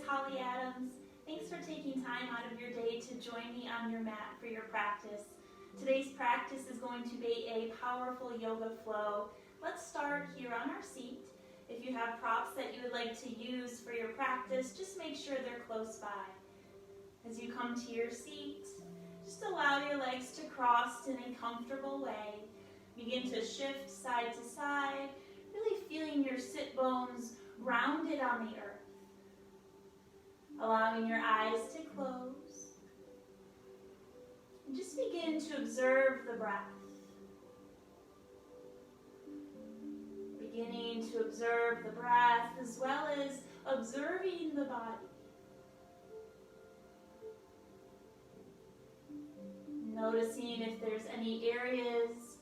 Holly Adams. Thanks for taking time out of your day to join me on your mat for your practice. Today's practice is going to be a powerful yoga flow. Let's start here on our seat. If you have props that you would like to use for your practice, just make sure they're close by. As you come to your seat, just allow your legs to cross in a comfortable way. Begin to shift side to side, really feeling your sit bones rounded on the earth. Allowing your eyes to close. And just begin to observe the breath. Beginning to observe the breath as well as observing the body. Noticing if there's any areas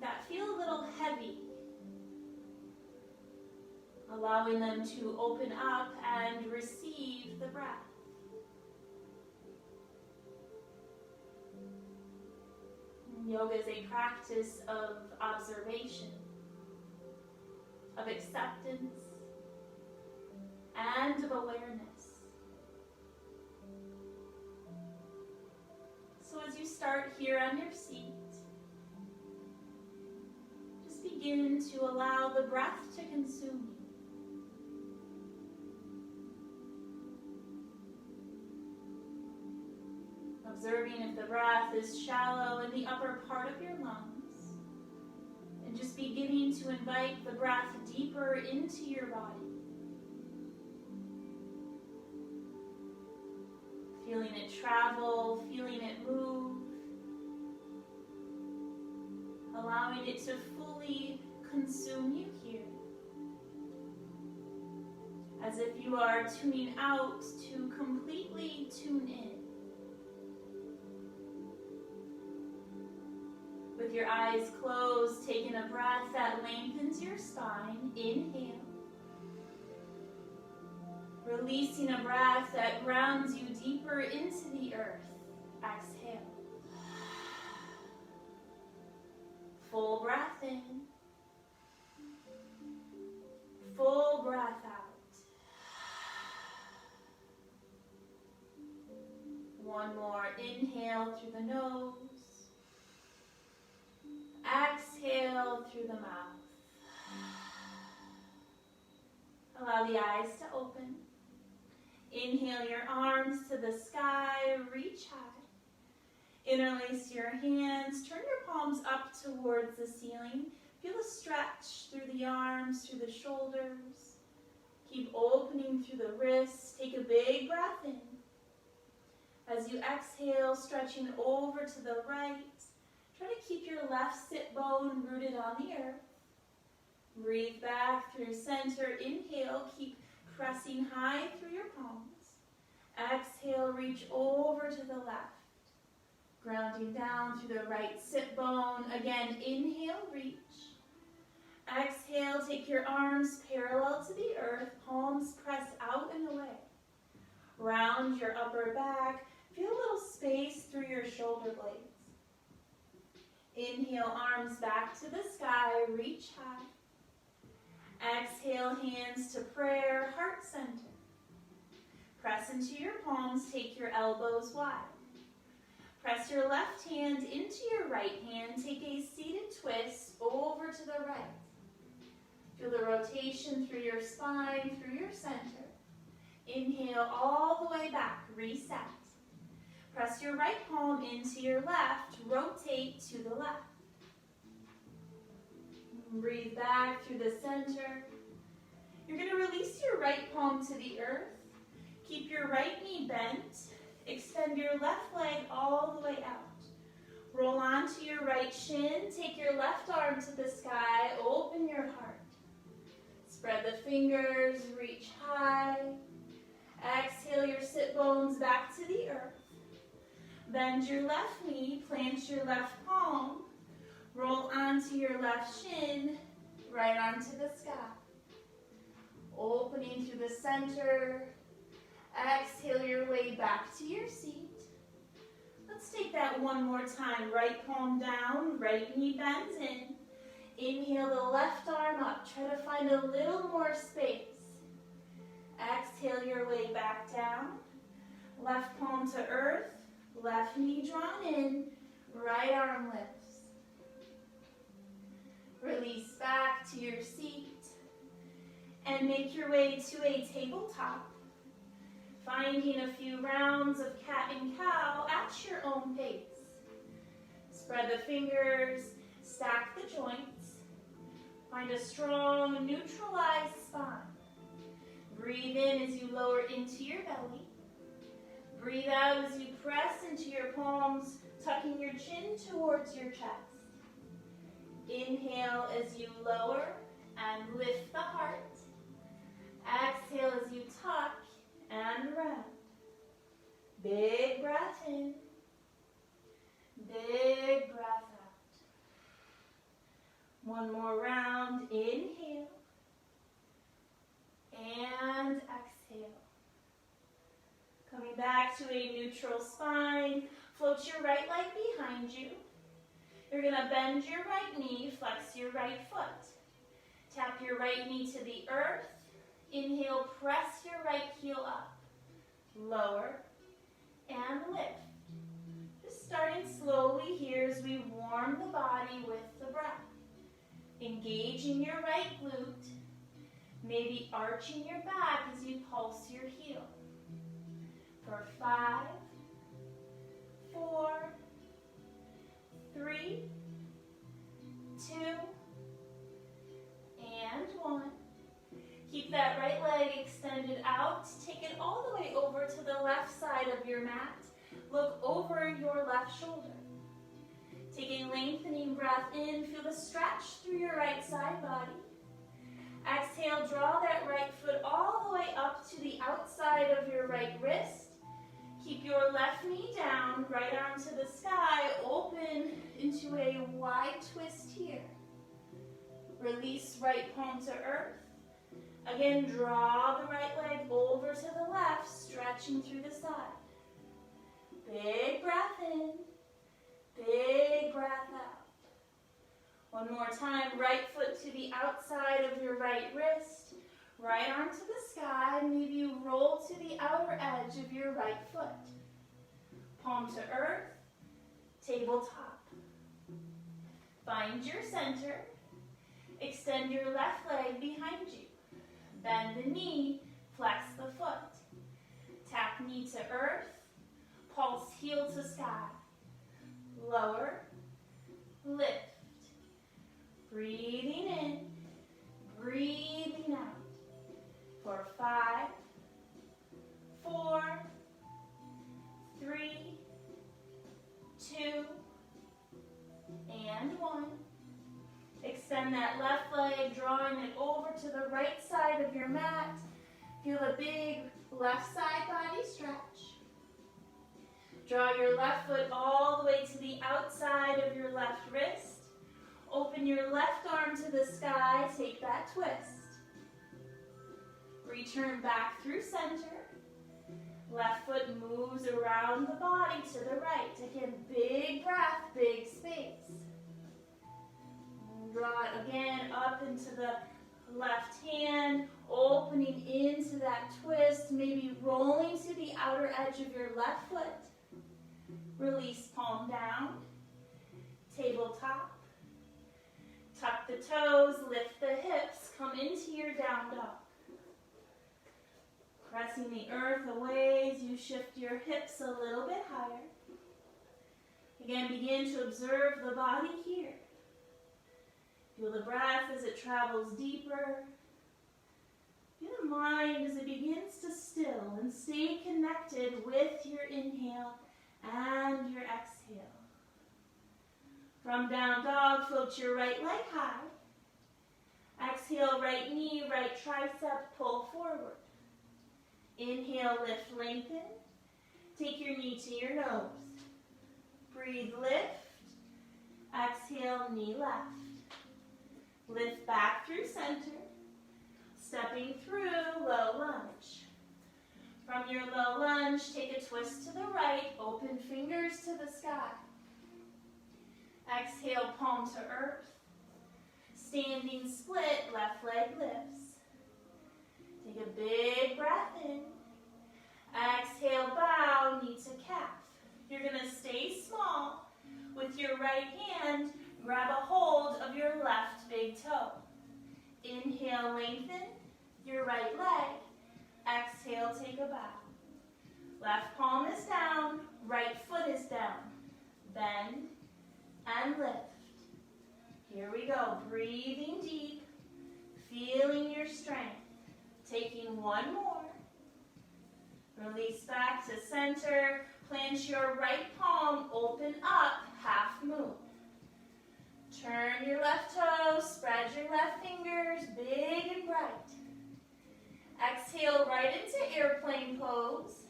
that feel a little heavy. Allowing them to open up and receive the breath. Yoga is a practice of observation, of acceptance, and of awareness. So as you start here on your seat, just begin to allow the breath to consume you. Observing if the breath is shallow in the upper part of your lungs. And just beginning to invite the breath deeper into your body. Feeling it travel, feeling it move. Allowing it to fully consume you here. As if you are tuning out to completely tune in. With your eyes closed, taking a breath that lengthens your spine. Inhale. Releasing a breath that grounds you deeper into the earth. Exhale. Full breath in. Full breath out. One more inhale through the nose. Exhale through the mouth. Allow the eyes to open. Inhale your arms to the sky, reach high. Interlace your hands, turn your palms up towards the ceiling. Feel a stretch through the arms, through the shoulders. Keep opening through the wrists. Take a big breath in. As you exhale, stretching over to the right. Try to keep your left sit bone rooted on the earth. Breathe back through center. Inhale, keep pressing high through your palms. Exhale, reach over to the left. Grounding down through the right sit bone. Again, inhale, reach. Exhale, take your arms parallel to the earth. Palms press out and away. Round your upper back. Feel a little space through your shoulder blades. Inhale, arms back to the sky, reach high. Exhale, hands to prayer, heart center. Press into your palms, take your elbows wide. Press your left hand into your right hand, take a seated twist over to the right. Feel the rotation through your spine, through your center. Inhale all the way back, reset. Press your right palm into your left, rotate to the left. Breathe back through the center. You're going to release your right palm to the earth. Keep your right knee bent. Extend your left leg all the way out. Roll onto your right shin. Take your left arm to the sky. Open your heart. Spread the fingers. Reach high. Exhale your sit bones back to the earth. Bend your left knee, plant your left palm, roll onto your left shin, right onto the sky. Opening through the center. Exhale your way back to your seat. Let's take that one more time. Right palm down, right knee bends in. Inhale the left arm up. Try to find a little more space. Exhale your way back back down. Left palm to earth, left knee drawn in, right arm lifts. Release back to your seat and make your way to a tabletop, finding a few rounds of cat and cow at your own pace. Spread the fingers, stack the joints, find a strong, neutralized spine. Breathe in as you lower into your belly. Breathe out as you press into your palms, tucking your chin towards your chest. Inhale as you lower and lift the heart. Exhale as you tuck and round. Big breath in. Big breath out. One more round. Inhale. And exhale. Coming back to a neutral spine. Float your right leg behind you. You're going to bend your right knee, flex your right foot. Tap your right knee to the earth. Inhale, press your right heel up. Lower and lift. Just starting slowly here as we warm the body with the breath. Engaging your right glute. Maybe arching your back as you pulse your heel. For 5, 4, 3, 2, and 1. Keep that right leg extended out. Take it all the way over to the left side of your mat. Look over your left shoulder. Take a lengthening breath in. Feel the stretch through your right side body. Exhale, draw that right foot all the way up to the outside of your right wrist. Keep your left knee down, right arm to the sky, open into a wide twist here. Release right palm to earth. Again, draw the right leg over to the left, stretching through the side. Big breath in, big breath out. One more time, right foot to the outside of your right wrist, right arm to the sky, maybe you roll to the outer edge of your right foot. Palm to earth, tabletop. Find your center, extend your left leg behind you. Bend the knee, flex the foot. Tap knee to earth, pulse heel to sky. Lower, lift. Breathing in, breathing out. For 5, 4, 3, 2, and 1. Extend that left leg, drawing it over to the right side of your mat. Feel a big left side body stretch. Draw your left foot all the way to the outside of your left wrist. Open your left arm to the sky, take that twist. Return back through center. Left foot moves around the body to the right. Again, big breath, big space. Draw it again up into the left hand, opening into that twist, maybe rolling to the outer edge of your left foot. Release palm down, tabletop. Tuck the toes, lift the hips, come into your down dog. Pressing the earth away as you shift your hips a little bit higher. Again, begin to observe the body here. Feel the breath as it travels deeper. Feel the mind as it begins to still and stay connected with your inhale and your exhale. From down dog, float your right leg high. Exhale, right knee, right tricep, pull forward. Inhale, lift, lengthen. Take your knee to your nose. Breathe, lift. Exhale, knee left. Lift back through center. Stepping through low lunge. From your low lunge, take a twist to the right. Open fingers to the sky. Exhale, palm to earth. Standing split, left leg lifts. Take a big breath in. right leg. Exhale, take a bow. Left palm is down, right foot is down. Bend and lift. Here we go, breathing deep, feeling your strength. Taking one more. Release back to center. Plant your right palm, open up, half moon. Turn your left toes, spread your left fingers, big and bright. Exhale right into airplane pose.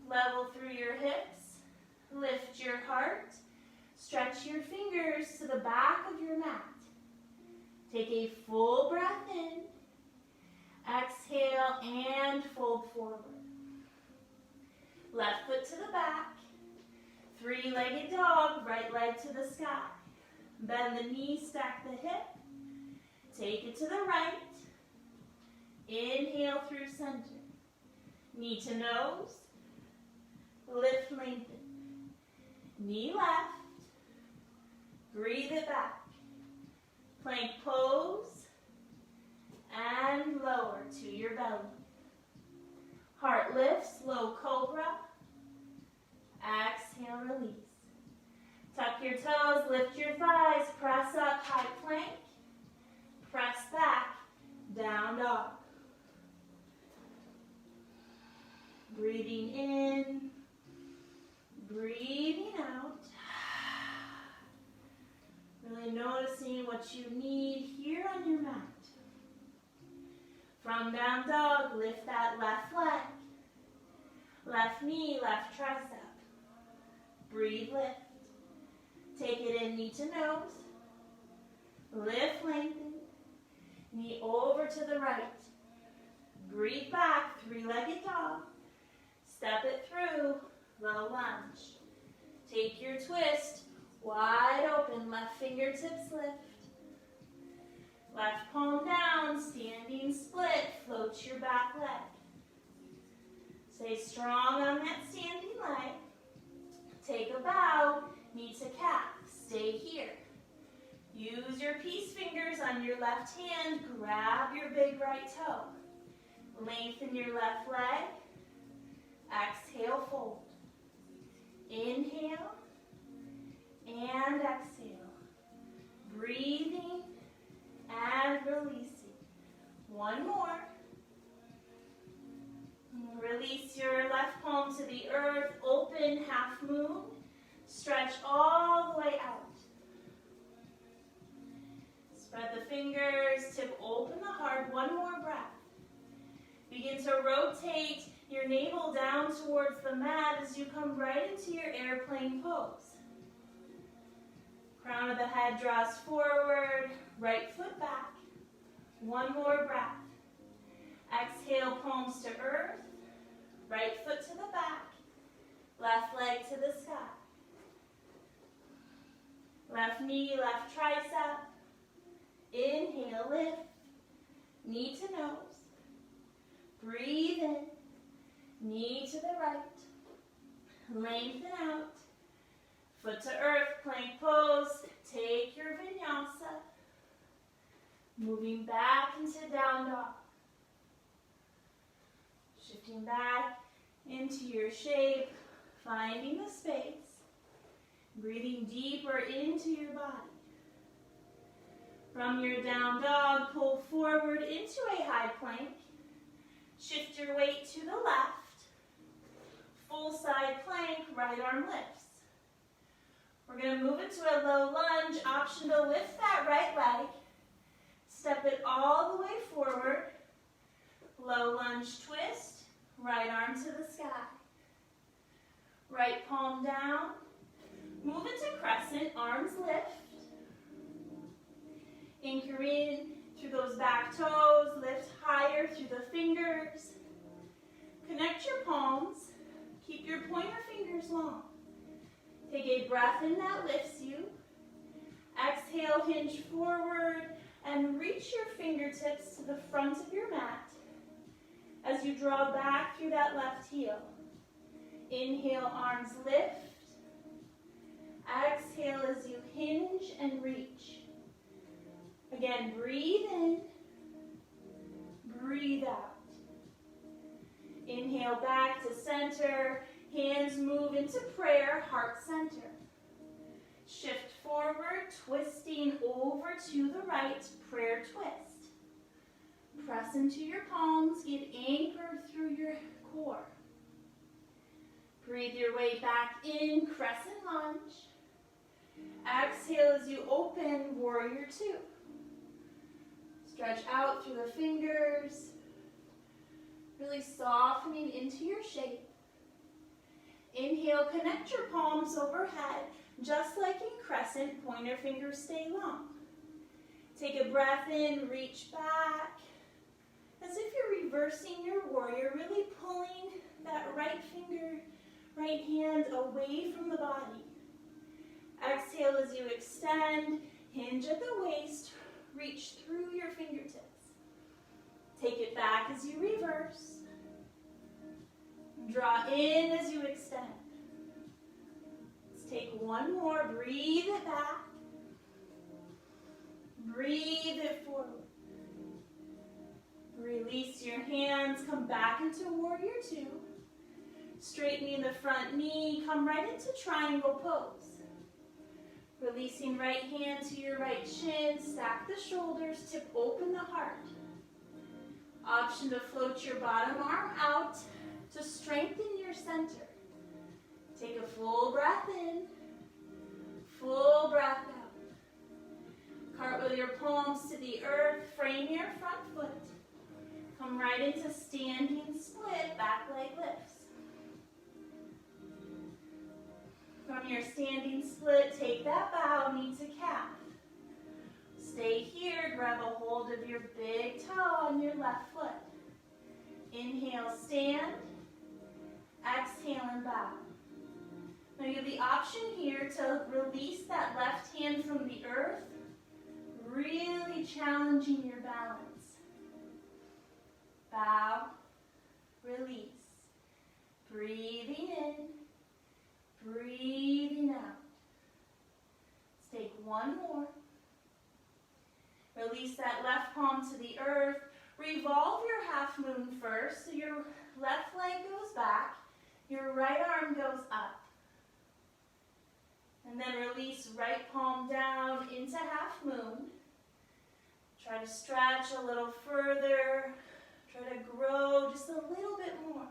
Level through your hips. Lift your heart. Stretch your fingers to the back of your mat. Take a full breath in. Exhale and fold forward. Left foot to the back. Three-legged dog, right leg to the sky. Bend the knee, stack the hip. Take it to the right. Inhale through center. Knee to nose. Lift, lengthen. Knee left. Breathe it back. Plank pose. And lower to your belly. Heart lifts, low cobra. Exhale, release. Tuck your toes, lift your thighs, press up, high plank. Press back, down dog. Breathing in, breathing out. Really noticing what you need here on your mat. From down dog, lift that left leg. Left knee, left tricep. Breathe, lift. Take it in, knee to nose. Lift, lengthen. Knee over to the right. Breathe back, three-legged dog. Step it through, low lunge. Take your twist, wide open, left fingertips lift. Left palm down, standing split, float your back leg. Stay strong on that standing leg. Take a bow, knee to calf, stay here. Use your peace fingers on your left hand, grab your big right toe. Lengthen your left leg. Exhale, fold. Inhale and exhale. Breathing and releasing. One more. Release your left palm to the earth. Open, half moon. Stretch all the way out. Spread the fingers, tip open the heart. One more breath. Begin to rotate your navel down towards the mat as you come right into your airplane pose. Crown of the head draws forward, right foot back. One more breath. Exhale, palms to earth, right foot to the back, left leg to the sky. Left knee, left tricep. Inhale, lift, knee to nose. Breathe in, knee to the right. Lengthen out. Foot to earth, plank pose. Take your vinyasa. Moving back into down dog. Shifting back into your shape, finding the space. Breathing deeper into your body. From your down dog, pull forward into a high plank. Shift your weight to the left. Full side plank, right arm lifts. We're going to move into a low lunge. Option to lift that right leg. Step it all the way forward. Low lunge twist. Right arm to the sky. Right palm down. Move into crescent. Arms lift. Anchor in through those back toes. Lift higher through the fingers. Connect your palms. Keep your pointer fingers long. Take a breath in that lifts you. Exhale, hinge forward, and reach your fingertips to the front of your mat as you draw back through that left heel. Inhale, arms lift. Exhale as you hinge and reach. Again, breathe in, breathe Inhale back to center. Hands move into prayer, heart center. Shift forward, twisting over to the right, prayer twist. Press into your palms, get anchored through your core. Breathe your way back in, crescent lunge. Exhale as you open, warrior two. Stretch out through the fingers, really softening into your shape. Inhale, connect your palms overhead, just like in crescent, pointer fingers stay long. Take a breath in, reach back, as if you're reversing your warrior, really pulling that right finger, right hand away from the body. Exhale as you extend, hinge at the waist, reach through your fingertips. Take it back as you reverse. Draw in as you extend. Let's take one more. Breathe it back. Breathe it forward. Release your hands. Come back into warrior two. Straightening the front knee. Come right into triangle pose. Releasing right hand to your right shin. Stack the shoulders. Tip open the heart. Option to float your bottom arm out to strengthen your center. Take a full breath in, full breath out. Cartwheel your palms to the earth, frame your front foot. Come right into standing split, back leg lifts. From your standing split, take that bow, knee to calf. Stay here, grab a hold of your big toe on your left foot. Inhale, stand. Exhale and bow. Now you have the option here to release that left hand from the earth, really challenging your balance. Bow, release. Breathing in, breathing out. Let's take one more. Release that left palm to the earth. Revolve your half moon first, so your left leg goes back. Your right arm goes up. And then release right palm down into half moon. Try to stretch a little further. Try to grow just a little bit more.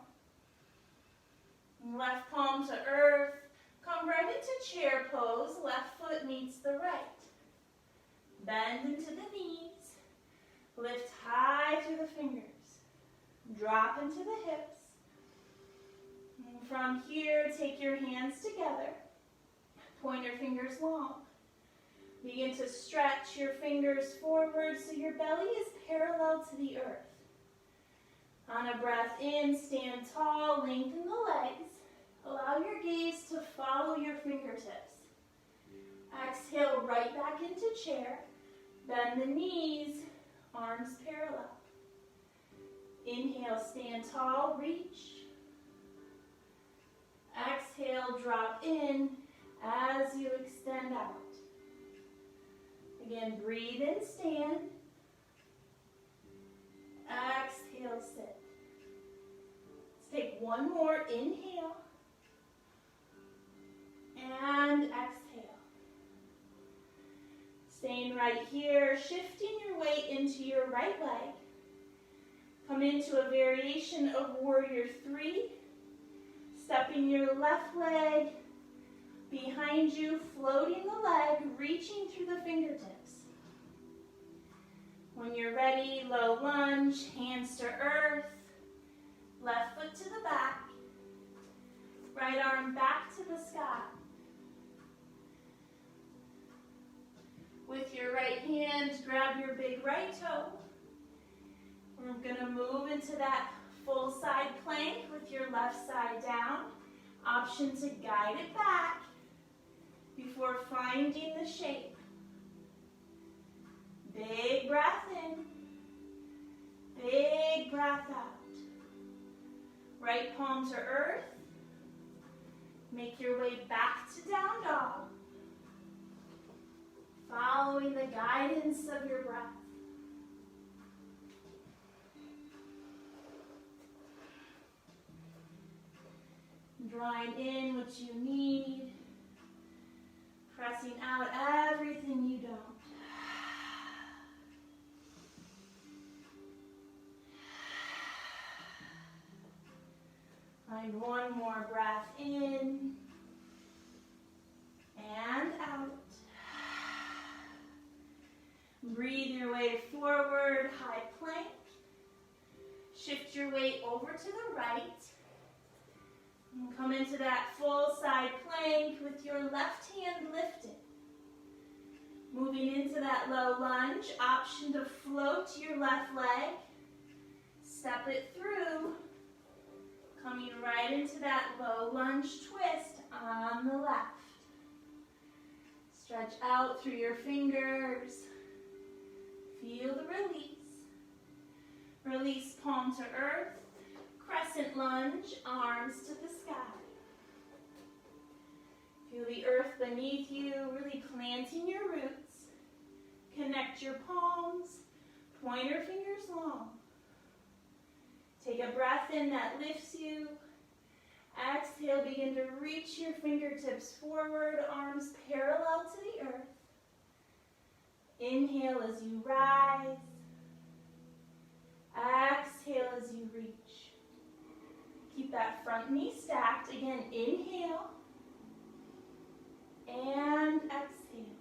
Left palm to earth. Come right into chair pose. Left foot meets the right. Bend into the knees. Lift high through the fingers. Drop into the hips. And from here, take your hands together. Point your fingers long. Begin to stretch your fingers forward so your belly is parallel to the earth. On a breath in, stand tall, lengthen the legs. Allow your gaze to follow your fingertips. Exhale, right back into chair. Bend the knees, arms parallel. Inhale, stand tall, reach. Exhale, drop in as you extend out. Again, breathe in, stand. Exhale, sit. Let's take one more. Inhale. And exhale. Staying right here, shifting your weight into your right leg. Come into a variation of warrior three. Stepping your left leg behind you, floating the leg, reaching through the fingertips. When you're ready, low lunge, hands to earth, left foot to the back, right arm back to the sky. With your right hand, grab your big right toe. We're going to move into that full side plank with your left side down. Option to guide it back before finding the shape. Big breath in. Big breath out. Right palm to earth. Make your way back to down dog. Following the guidance of your breath. Drawing in what you need. Pressing out everything you don't. Find one more breath in and out. Breathe your way forward, high plank. Shift your weight over to the right. And come into that full side plank with your left hand lifted. Moving into that low lunge, option to float your left leg. Step it through. Coming right into that low lunge twist on the left. Stretch out through your fingers. Feel the release. Release palm to earth. Crescent lunge, arms to the sky. Feel the earth beneath you, really planting your roots. Connect your palms, pointer fingers long. Take a breath in that lifts you. Exhale, begin to reach your fingertips forward, arms parallel to the earth. Inhale as you rise. Exhale as you reach. Keep that front knee stacked. Again, inhale and exhale.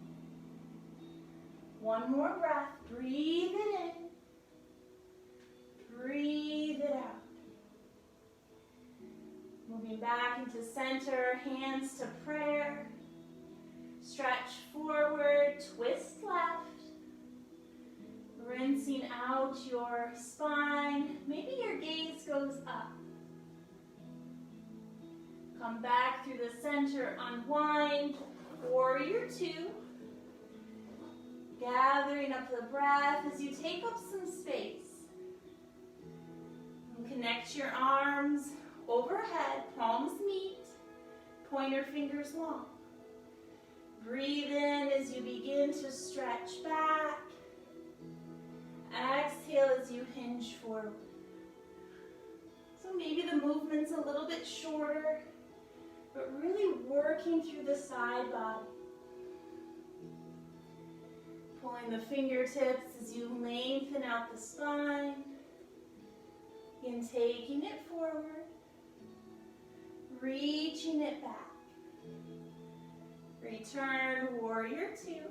One more breath. Breathe it in. Breathe it out. Moving back into center, hands to prayer. Stretch forward, twist left. Rinsing out your spine. Maybe your gaze goes up. Come back through the center, unwind. Warrior two. Gathering up the breath as you take up some space. And connect your arms overhead, palms meet, pointer fingers long. Breathe in as you begin to stretch back. Exhale as you hinge forward. So maybe the movement's a little bit shorter, but really working through the side body. Pulling the fingertips as you lengthen out the spine. Again, taking it forward. Reaching it back. Return, warrior two.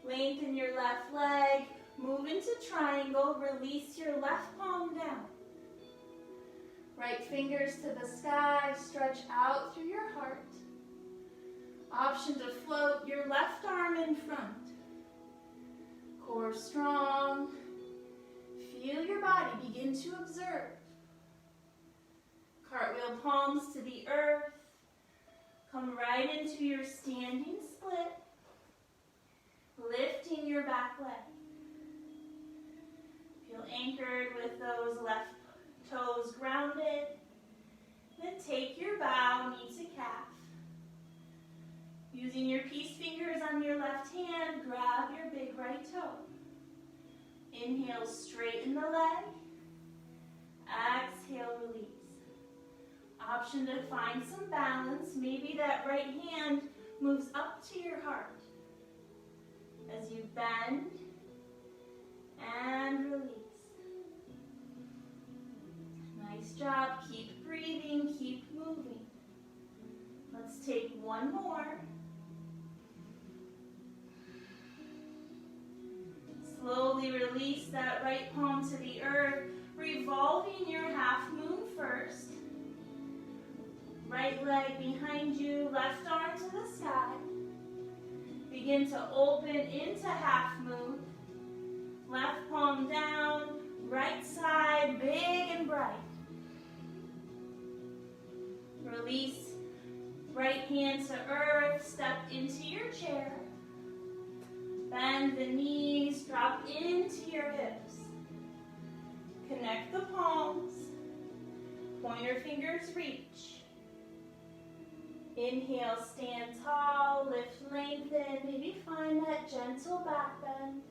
Lengthen your left leg. Move into triangle. Release your left palm down. Right fingers to the sky. Stretch out through your heart. Option to float your left arm in front. Core strong. Feel your body begin to observe. Cartwheel palms to the earth. Come right into your standing split. Lifting your back leg. Feel anchored with those left toes grounded. Then take your bow, knee to calf. Using your peace fingers on your left hand, grab your big right toe. Inhale, straighten the leg. Exhale, release. Option to find some balance. Maybe that right hand moves up to your heart. As you bend and release. Nice job. Keep breathing. Keep moving. Let's take one more. Slowly release that right palm to the earth, revolving your half moon first. Right leg behind you, left arm to the sky. Begin to open into half moon. Left palm down, right side big and bright. Release right hand to earth, step into your chair. Bend the knees, drop into your hips. Connect the palms. Pointer fingers reach. Inhale, stand tall, lift, lengthen. Maybe find that gentle back bend.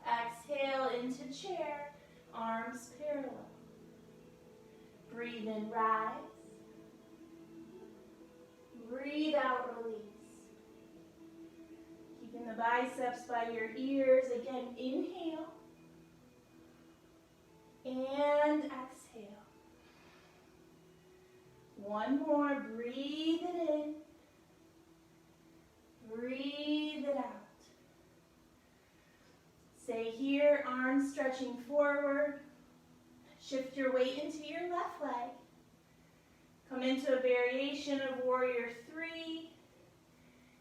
Exhale into chair, arms parallel. Breathe in, rise. Breathe out, release. Keeping the biceps by your ears. Again, inhale. And exhale. One more. Breathe it in. Breathe it out. Stay here, arms stretching forward. Shift your weight into your left leg. Come into a variation of warrior 3.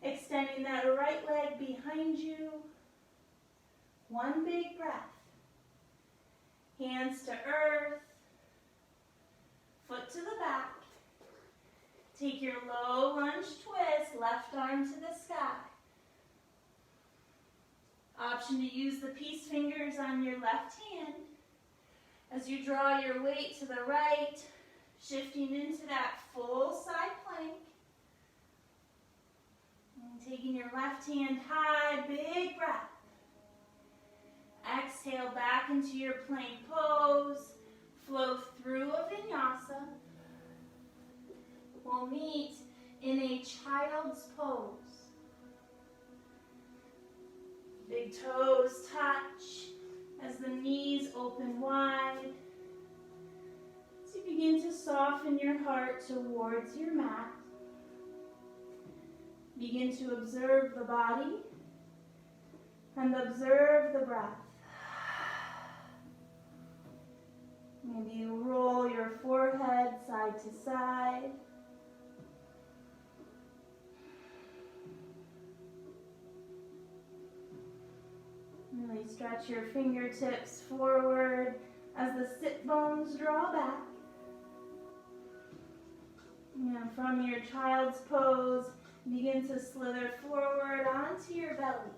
Extending that right leg behind you. One big breath. Hands to earth. Foot to the back. Take your low lunge twist, left arm to the sky. Option to use the peace fingers on your left hand. As you draw your weight to the right, shifting into that full side plank. And taking your left hand high, big breath. Exhale back into your plank pose. Flow through a vinyasa. We'll meet in a child's pose. Big toes touch as the knees open wide. As you begin to soften your heart towards your mat. Begin to observe the body and observe the breath. Maybe you roll your forehead side to side. Really stretch your fingertips forward as the sit bones draw back. And from your child's pose, begin to slither forward onto your belly.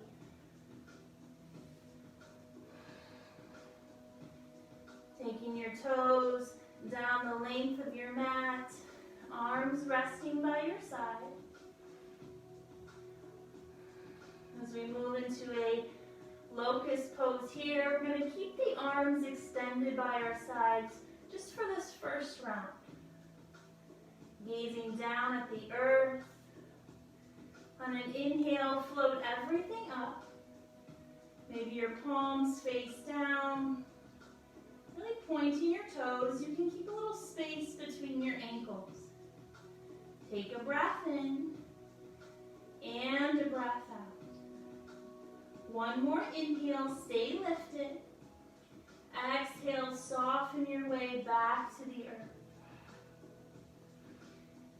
Taking your toes down the length of your mat, arms resting by your side. As we move into a locust pose here, we're going to keep the arms extended by our sides just for this first round. Gazing down at the earth. On an inhale, float everything up. Maybe your palms face down. Really pointing your toes. You can keep a little space between your ankles. Take a breath in and a breath out. One more inhale, stay lifted. Exhale, soften your way back to the earth.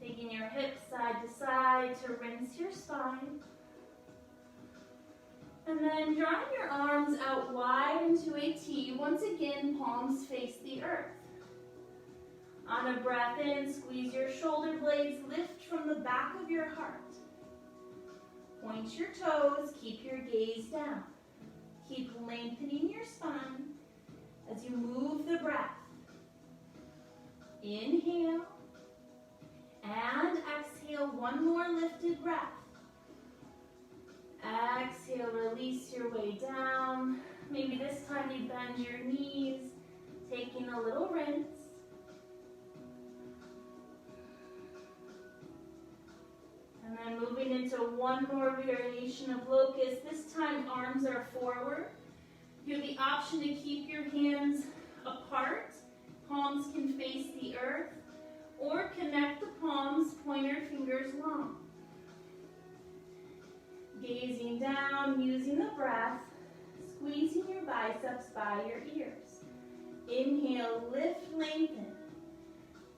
Taking your hips side to side to rinse your spine. And then drawing your arms out wide into a T. Once again, palms face the earth. On a breath in, squeeze your shoulder blades, lift from the back of your heart. Point your toes, keep your gaze down. Keep lengthening your spine as you move the breath. Inhale and exhale, one more lifted breath. Exhale, release your way down. Maybe this time you bend your knees, taking a little rinse. And then moving into one more variation of locust. This time arms are forward. You have the option to keep your hands apart. Palms can face the earth. Or connect the palms, pointer fingers long. Gazing down, using the breath, squeezing your biceps by your ears. Inhale, lift, lengthen.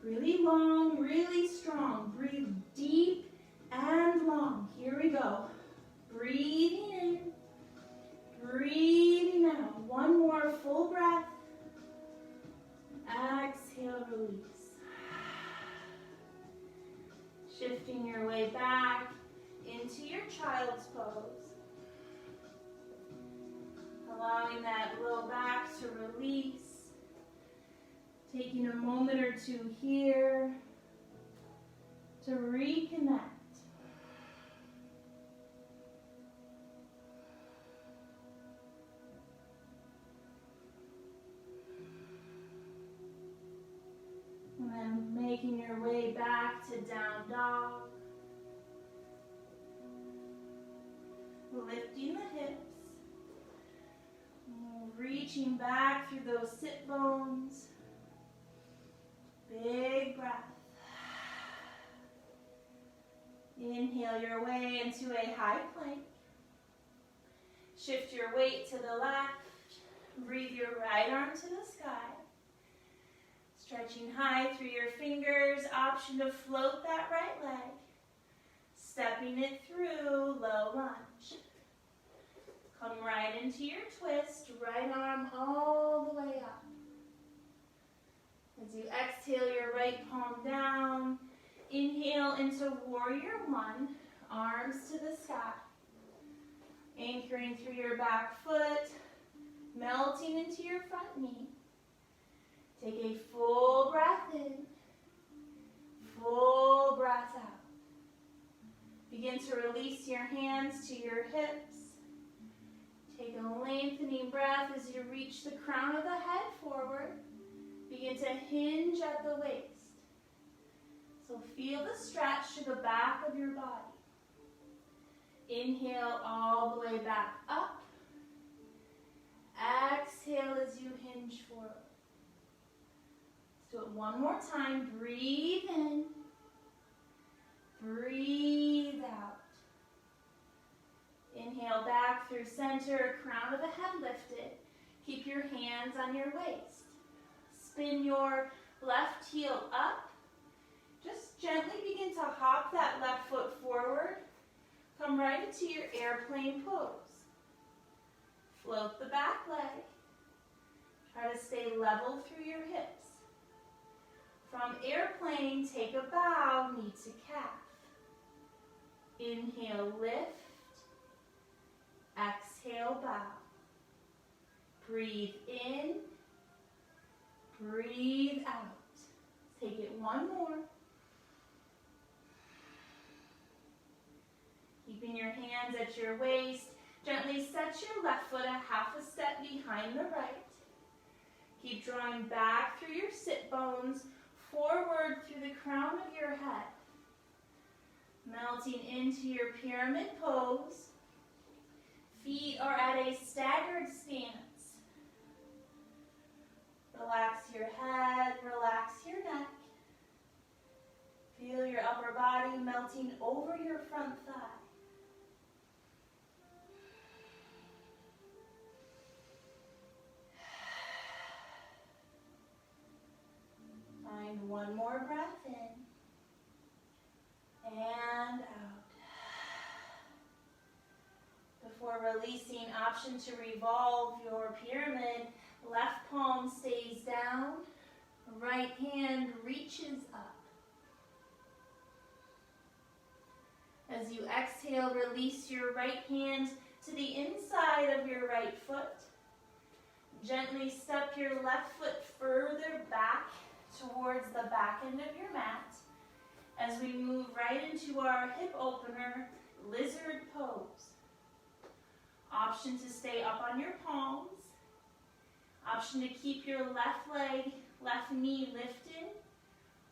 Really long, really strong. Breathe deep and long. Here we go. Breathing in, breathing out. One more full breath. Exhale, release. Shifting your way back into your child's pose. Allowing that low back to release. Taking a moment or two here to reconnect. And then making your way back to down dog. Lifting the hips. Reaching back through those sit bones. Big breath. Inhale your way into a high plank. Shift your weight to the left. Breathe your right arm to the sky. Stretching high through your fingers. Option to float that right leg. Stepping it through, low lunge. Come right into your twist. Right arm all the way up. As you exhale your right palm down. Inhale into warrior one. Arms to the sky. Anchoring through your back foot. Melting into your front knee. Take a full breath in. Full breath out. Begin to release your hands to your hips. Take a lengthening breath as you reach the crown of the head forward. Begin to hinge at the waist. So feel the stretch to the back of your body. Inhale all the way back up. Exhale as you hinge forward. Let's do it one more time. Breathe in. Breathe out. Inhale back through center, crown of the head lifted. Keep your hands on your waist. Spin your left heel up. Just gently begin to hop that left foot forward. Come right into your airplane pose. Float the back leg. Try to stay level through your hips. From airplane, take a bow, knee to calf. Inhale, lift. Exhale, bow. Breathe in. Breathe out. Take it one more. Keeping your hands at your waist. Gently set your left foot a half a step behind the right. Keep drawing back through your sit bones, forward through the crown of your head. Melting into your pyramid pose. Feet are at a staggered stance. Relax your head, relax your neck. Feel your upper body melting over your front thigh. Find one more breath in and out. Before releasing, option to revolve your pyramid. Left palm stays down, right hand reaches up. As you exhale, release your right hand to the inside of your right foot. Gently step your left foot further back towards the back end of your mat as we move right into our hip opener, lizard pose. Option to stay up on your palms. Option to keep your left leg, left knee lifted,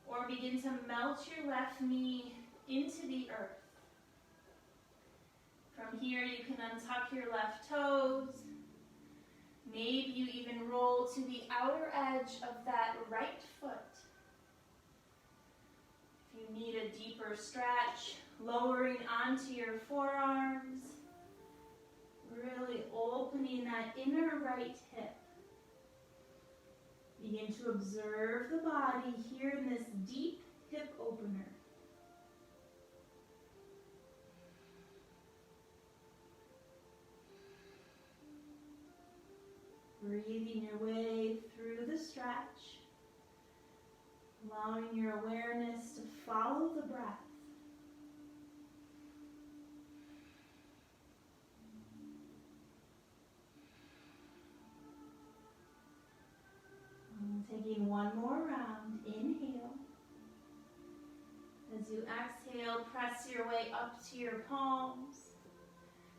or begin to melt your left knee into the earth. From here, you can untuck your left toes. Maybe you even roll to the outer edge of that right foot. If you need a deeper stretch, lowering onto your forearms, really opening that inner right hip. Begin to observe the body here in this deep hip opener. Breathing your way through the stretch, allowing your awareness to follow the breath. And taking one more round, inhale. As you exhale, press your way up to your palms.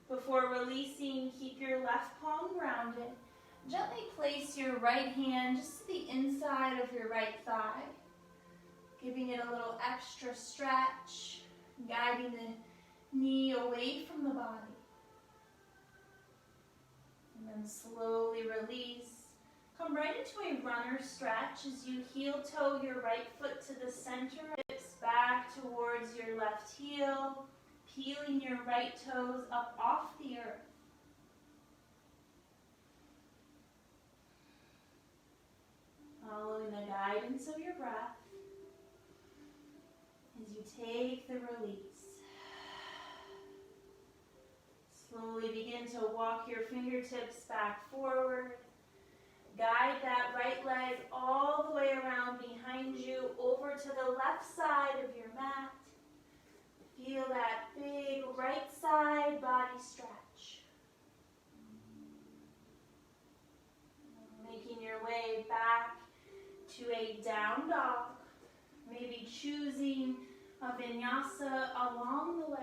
Before releasing, keep your left palm grounded. Gently place your right hand just to the inside of your right thigh, giving it a little extra stretch, guiding the knee away from the body. And then slowly release. Come right into a runner stretch as you heel toe your right foot to the center, hips back towards your left heel, peeling your right toes up off the earth. Following the guidance of your breath as you take the release. Slowly begin to walk your fingertips back forward. Guide that right leg all the way around behind you over to the left side of your mat. Feel that big right side body stretch. Making your way back to a down dog. Maybe choosing a vinyasa along the way.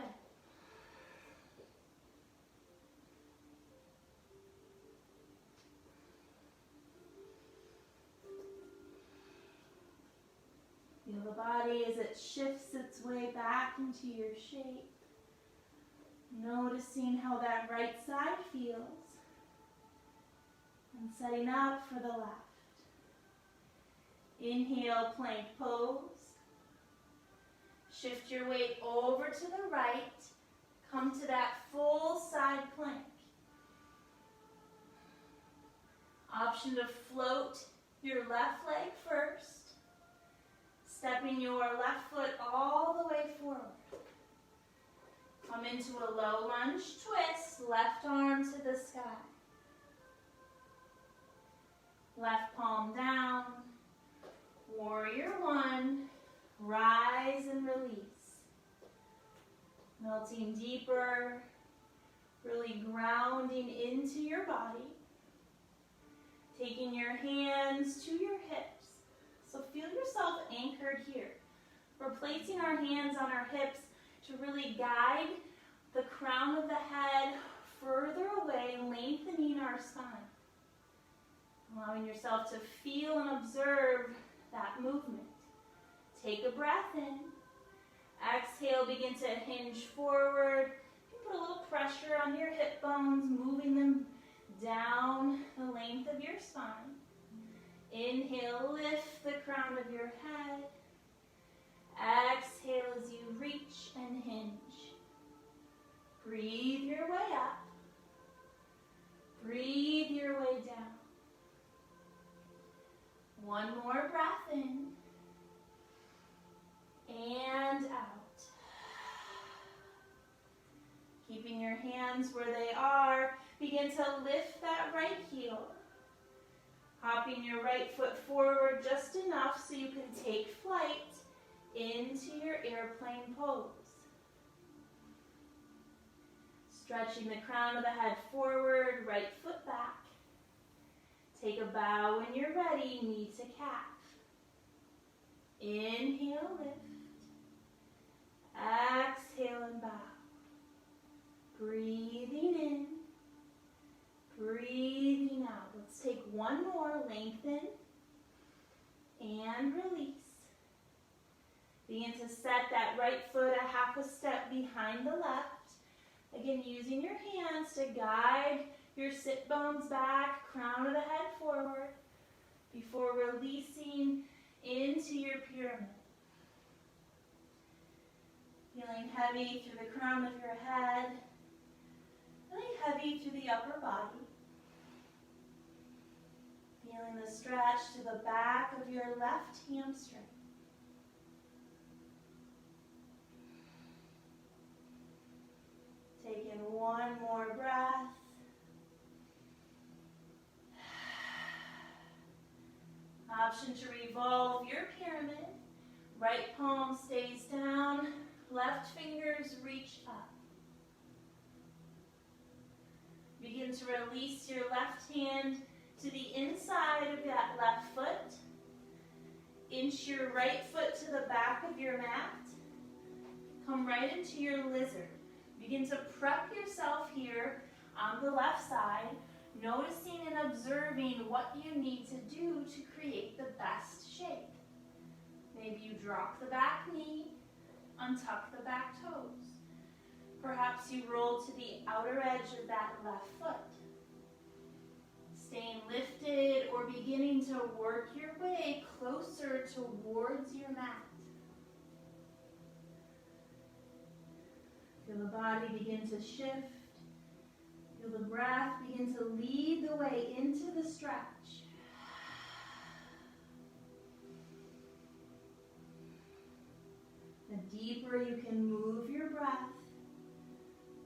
Feel the body as it shifts its way back into your shape. Noticing how that right side feels. And setting up for the left. Inhale, plank pose. Shift your weight over to the right. Come to that full side plank. Option to float your left leg first. Stepping your left foot all the way forward. Come into a low lunge twist, left arm to the sky. Left palm down. Warrior one, rise and release. Melting deeper, really grounding into your body. Taking your hands to your hips. So feel yourself anchored here. We're placing our hands on our hips to really guide the crown of the head further away, lengthening our spine. Allowing yourself to feel and observe that movement. Take a breath in. Exhale, begin to hinge forward. You can put a little pressure on your hip bones, moving them down the length of your spine. Inhale, lift the crown of your head. Exhale as you reach and hinge. Breathe your way up. Breathe your way down. One more breath in. And out. Keeping your hands where they are, begin to lift that right heel. Hopping your right foot forward just enough so you can take flight into your airplane pose. Stretching the crown of the head forward, right foot back. Take a bow when you're ready, knee to calf. Inhale, lift. Exhale and bow. Breathing in. Breathing out. Let's take one more. Lengthen. And release. Begin to set that right foot a half a step behind the left. Again, using your hands to guide your sit bones back, crown of the head forward, before releasing into your pyramid. Feeling heavy through the crown of your head, really heavy through the upper body. Feeling the stretch to the back of your left hamstring. Taking one more breath. Option to revolve your pyramid. Right palm stays down. Left fingers reach up. Begin to release your left hand to the inside of that left foot. Inch your right foot to the back of your mat. Come right into your lizard. Begin to prep yourself here on the left side, noticing and observing what you need to do to create the best shape. Maybe you drop the back knee, untuck the back toes. Perhaps you roll to the outer edge of that left foot. Staying lifted or beginning to work your way closer towards your mat. Feel the body begin to shift. Feel the breath begin to lead the way into the stretch. The deeper you can move your breath,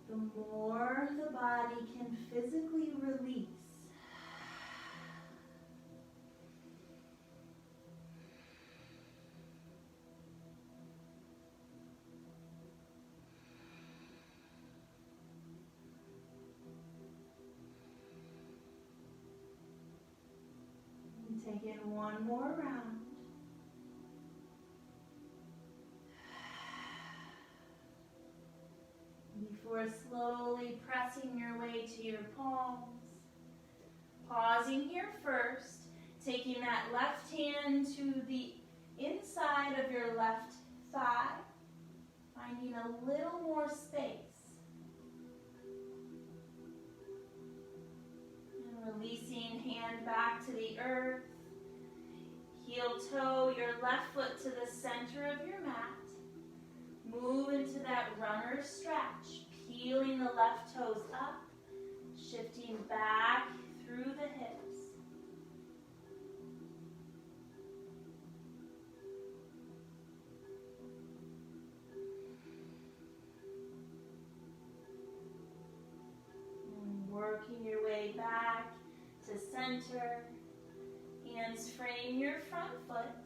the more the body can physically release. And take it one more round. Before slowly pressing your way to your palms, pausing here first, taking that left hand to the inside of your left thigh, finding a little more space. And releasing hand back to the earth, heel toe your left foot to the center of your mat. Move into that runner's stretch, peeling the left toes up, shifting back through the hips. And working your way back to center. Hands frame your front foot.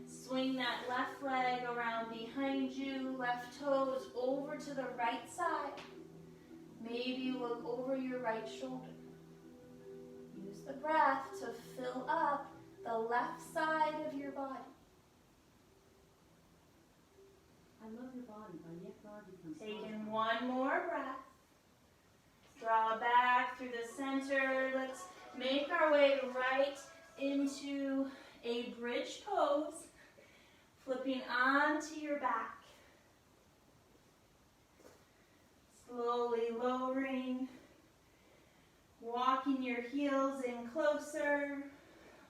Swing that left leg around behind you, left toes over to the right side. Maybe look over your right shoulder. Use the breath to fill up the left side of your body. I love your body, but yet God becomes Taking one more breath. Draw back through the center. Let's make our way right into a bridge pose. Flipping onto your back. Slowly lowering. Walking your heels in closer.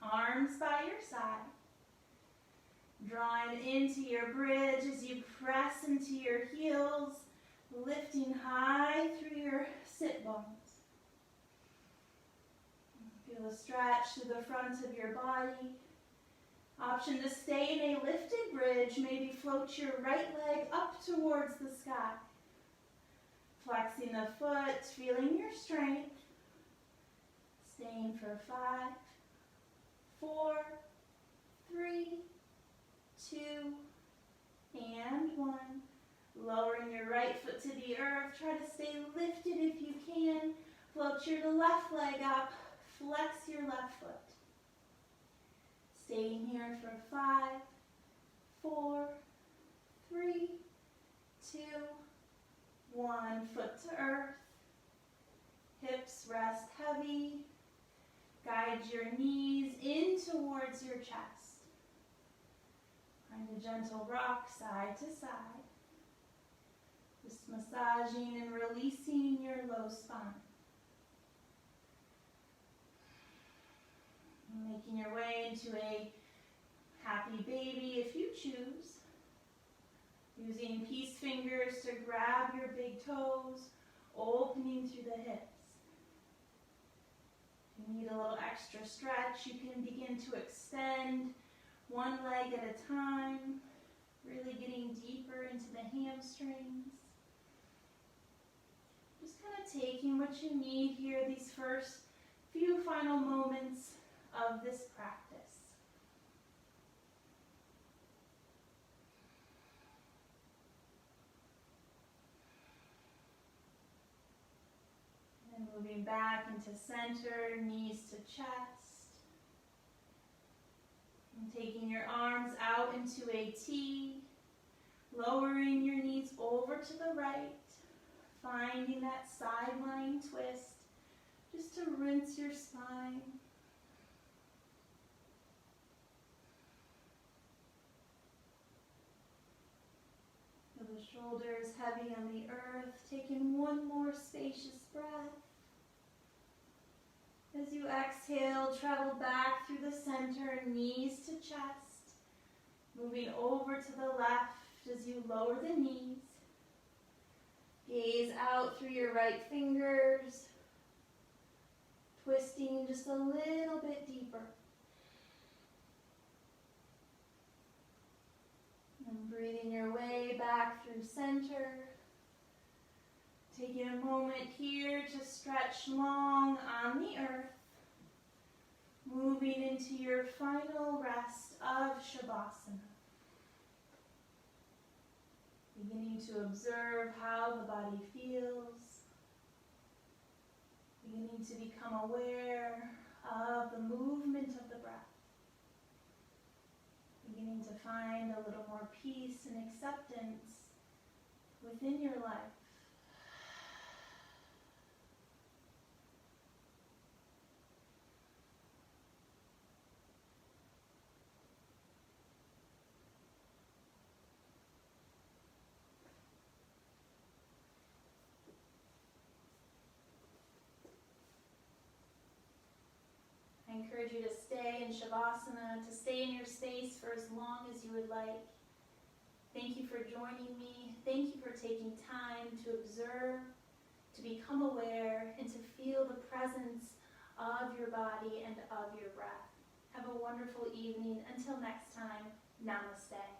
Arms by your side. Drawing into your bridge as you press into your heels. Lifting high through your sit bones. Feel a stretch through the front of your body. Option to stay in a lifted bridge, maybe float your right leg up towards the sky. Flexing the foot, feeling your strength. Staying for 5, 4, 3, 2, and 1. Lowering your right foot to the earth. Try to stay lifted if you can. Float your left leg up. Flex your left foot. Staying here for 5, 4, 3, 2, 1. Foot to earth. Hips rest heavy. Guide your knees in towards your chest. Find a gentle rock side to side. Just massaging and releasing your low spine. Making your way into a happy baby if you choose. Using peace fingers to grab your big toes, opening through the hips. If you need a little extra stretch, you can begin to extend one leg at a time, really getting deeper into the hamstrings. Just kind of taking what you need here, these first few final moments of this practice. And moving back into center, knees to chest. And taking your arms out into a T, lowering your knees over to the right, finding that side lying twist, just to rinse your spine. Feel the shoulders heavy on the earth, taking one more spacious breath. As you exhale, travel back through the center, knees to chest. Moving over to the left as you lower the knees. Gaze out through your right fingers, twisting just a little bit deeper. And breathing your way back through center. Taking a moment here to stretch long on the earth. Moving into your final rest of Shavasana. Beginning to observe how the body feels. Beginning to become aware of the movement of the breath. Beginning to find a little more peace and acceptance within your life. I encourage you to stay in Shavasana, to stay in your space for as long as you would like. Thank you for joining me. Thank you for taking time to observe, to become aware, and to feel the presence of your body and of your breath. Have a wonderful evening. Until next time, namaste.